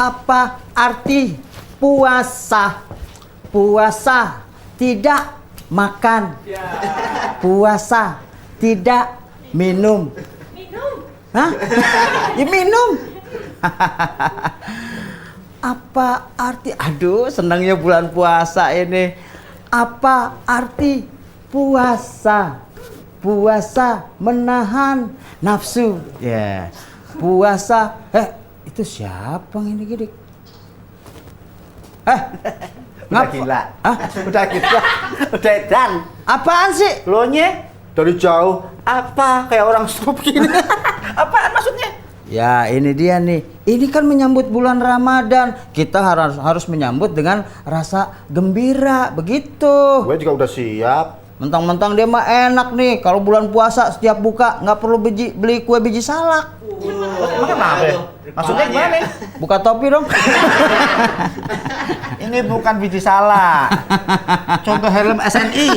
Apa arti puasa? Puasa tidak makan. Puasa tidak minum. Hah? Ya minum. Apa arti? Aduh, senangnya bulan puasa ini. Apa arti puasa? Puasa menahan nafsu. Ya. Puasa. Itu siapa yang ini gede? Udah gila. Hah? Udah gila. Udah edan. Apaan sih? Lo nye dari jauh apa kayak orang stroke gini. Apaan maksudnya? Ya ini dia nih. Ini kan menyambut bulan Ramadan. Kita harus menyambut dengan rasa gembira, begitu. Gue juga udah siap. Mentang-mentang dia mah enak nih. Kalau bulan puasa setiap buka nggak perlu beli kue biji salak. Emang kenapa? Maksudnya gimana? Buka topi dong. Ini bukan biji salak. Contoh helm SNI.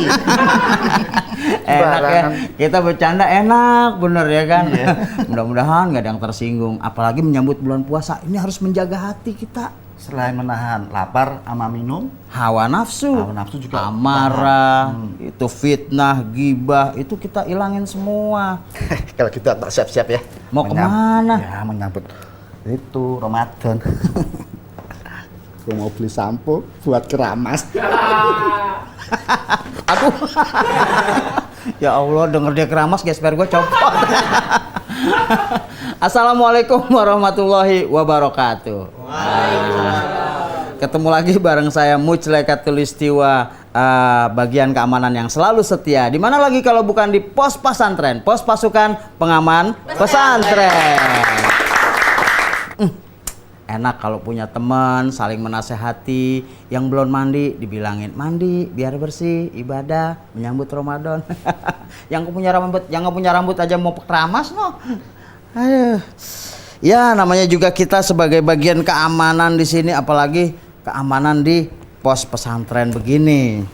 Enak ya. Kita bercanda enak, bener ya kan? Iya. Mudah-mudahan nggak ada yang tersinggung. Apalagi menyambut bulan puasa. Ini harus menjaga hati kita. Selain menahan lapar sama minum, Hawa nafsu juga amarah, itu fitnah, gibah, itu kita ilangin semua. kalau gitu tak siap-siap ya. Mau kemana? Ya menyambut itu Ramadan. Gue mau beli sampo buat keramas. Aduh. Ya Allah, denger dia keramas, gesper gue copot. Assalamualaikum warahmatullahi wabarakatuh. Ketemu lagi bareng saya Muclay Katulistiwa, bagian keamanan yang selalu setia. Di mana lagi kalau bukan di pos pesantren, pos pasukan pengaman pesantren. Enak kalau punya teman saling menasehati. Yang belum mandi dibilangin mandi biar bersih, ibadah menyambut Ramadan. Yang nggak punya rambut aja mau keramas no. Aduh. Ya namanya juga kita sebagai bagian keamanan di sini, apalagi keamanan di pos pesantren begini.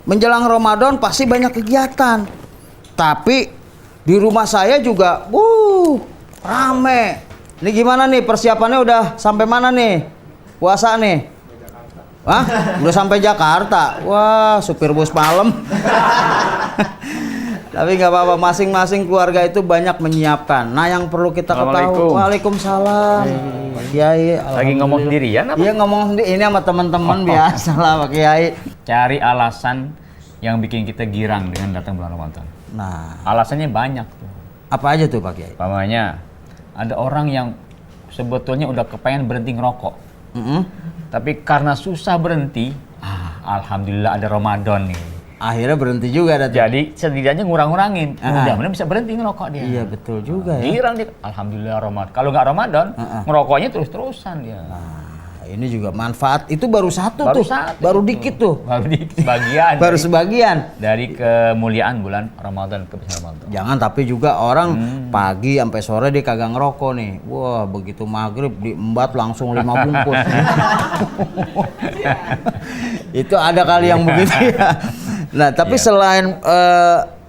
Menjelang Ramadan pasti banyak kegiatan. Tapi di rumah saya juga rame. Ini gimana nih persiapannya, udah sampai mana nih? Puasa nih? Hah? Udah sampai Jakarta. Wah, supir bus malam. Tapi nggak apa-apa, masing-masing keluarga itu banyak menyiapkan. Nah, yang perlu kita ketahui. Waalaikumsalam. Pak Kiai. Lagi ngomong sendirian apa? Iya, ngomong sendiri. Ini sama teman-teman biasa lah Pak Kiai. Cari alasan yang bikin kita girang dengan datang bulan Ramadan. Nah, Alasannya banyak tuh. apa aja tuh Pak Kiai? Umpamanya ada orang yang sebetulnya udah kepengen berhenti ngerokok. Tapi karena susah berhenti, alhamdulillah ada Ramadan nih. Akhirnya berhenti juga ada tuh. Jadi setidaknya ngurang-ngurangin. Mudah-mudahan bisa berhenti ngerokok dia. Iya, betul juga ya. Girang dia. Alhamdulillah Ramadan. Kalau nggak Ramadan, ngerokoknya terus-terusan dia. Ini juga manfaat. Itu baru satu Baru tuh. satu Baru itu. dikit tuh. Baru dikit sebagian. Baru sebagian. Dari kemuliaan bulan Ramadan, kebersamaan Ramadan. Jangan tapi juga orang pagi sampai sore dia kagak ngerokok nih. Wah, begitu maghrib diembat langsung 5 bungkus. Itu ada kali yang begitu ya. Nah, tapi selain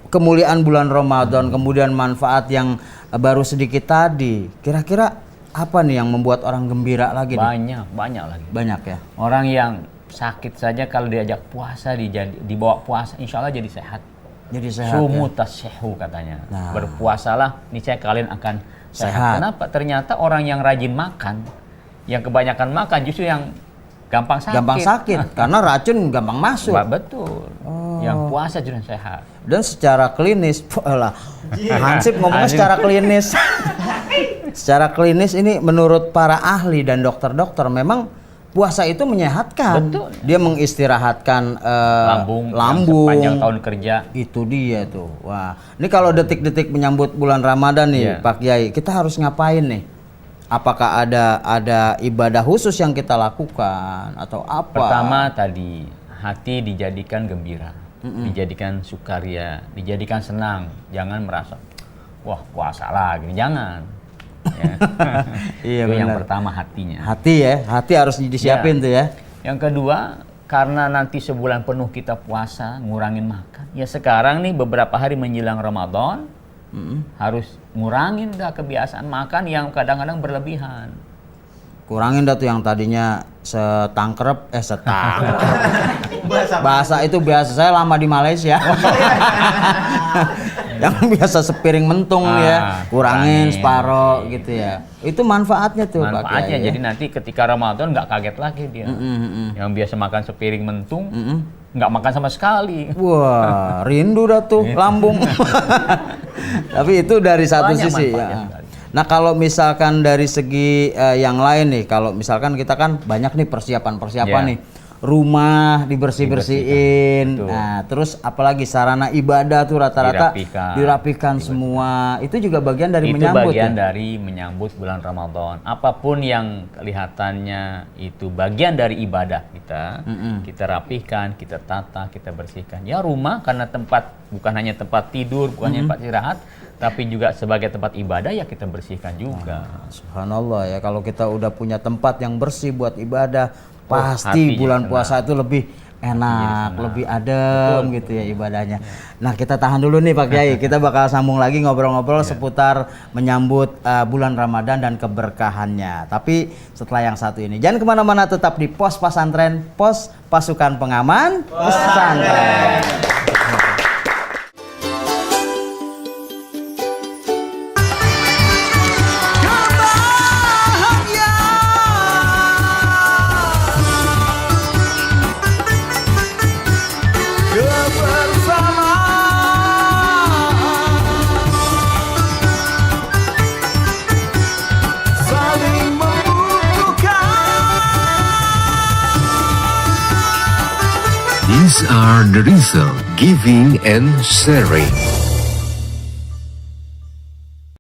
kemuliaan bulan Ramadan, kemudian manfaat yang baru sedikit tadi, kira-kira apa nih yang membuat orang gembira lagi? Banyak lagi. Banyak ya. Orang yang sakit saja kalau diajak puasa, dibawa puasa, insya Allah jadi sehat. Jadi sehat. Sumu Ya? tasyahu katanya. Nah. Berpuasalah, niscaya kalian akan Sehat. Kenapa? Ternyata orang yang rajin makan, yang kebanyakan makan justru yang gampang sakit. Gampang sakit karena racun gampang masuk. Betul. Yang puasa justru sehat. Dan secara klinis, Hansip ngomongnya secara klinis. Secara klinis ini menurut para ahli dan dokter-dokter memang puasa itu menyehatkan. Betul. Dia mengistirahatkan Lambung. Panjang tahun kerja. Itu dia tuh. Wah, ini kalau detik-detik menyambut bulan Ramadan nih, Pak Kiai, kita harus ngapain nih? Apakah ada ibadah khusus yang kita lakukan atau apa? Pertama tadi, hati dijadikan gembira, dijadikan sukaria, dijadikan senang. Jangan merasa, wah puasa lagi, jangan. Ya. Iya, itu yang benar. pertama hatinya. Hati ya, hati harus disiapin tuh ya. Yang kedua, karena nanti sebulan penuh kita puasa, ngurangin makan. Ya sekarang nih beberapa hari menjelang Ramadan, harus ngurangin dah kebiasaan makan yang kadang-kadang berlebihan. Kurangin dah tuh yang tadinya setangkrep, bahasa itu biasa saya lama di Malaysia. Yang biasa sepiring mentung ya, kurangin separo gitu ya. Itu manfaatnya tuh Pak Manfaatnya Kiai, jadi nanti ketika Ramadan nggak kaget lagi dia. Yang biasa makan sepiring mentung, nggak makan sama sekali. Wah, rindu dah tuh lambung. Tapi itu dari satu Banyak sisi manfaatnya ya. sekali. Nah kalau misalkan dari segi yang lain nih, kalau misalkan kita kan banyak nih persiapan Ya. nih, rumah dibersih-bersihin, Betul. nah terus apalagi sarana ibadah tuh rata-rata dirapikan semua, itu juga bagian dari Itu menyambut bagian ya? dari menyambut bulan Ramadan. Apapun yang kelihatannya itu bagian dari ibadah kita, kita rapihkan, kita tata, kita bersihkan. Ya rumah karena tempat bukan hanya tempat tidur, bukan hanya tempat istirahat, tapi juga sebagai tempat ibadah ya kita bersihkan juga. Subhanallah ya, kalau kita udah punya tempat yang bersih buat ibadah, pasti hati bulan jadi puasa itu lebih enak, lebih adem gitu ya ibadahnya. Nah kita tahan dulu nih Pak Kiai, kita bakal sambung lagi ngobrol-ngobrol seputar menyambut bulan Ramadan dan keberkahannya. Tapi setelah yang satu ini, jangan kemana-mana, tetap di Pos Pasantren, Pos Pasukan Pengaman Pesantren. These are the result, giving and sharing.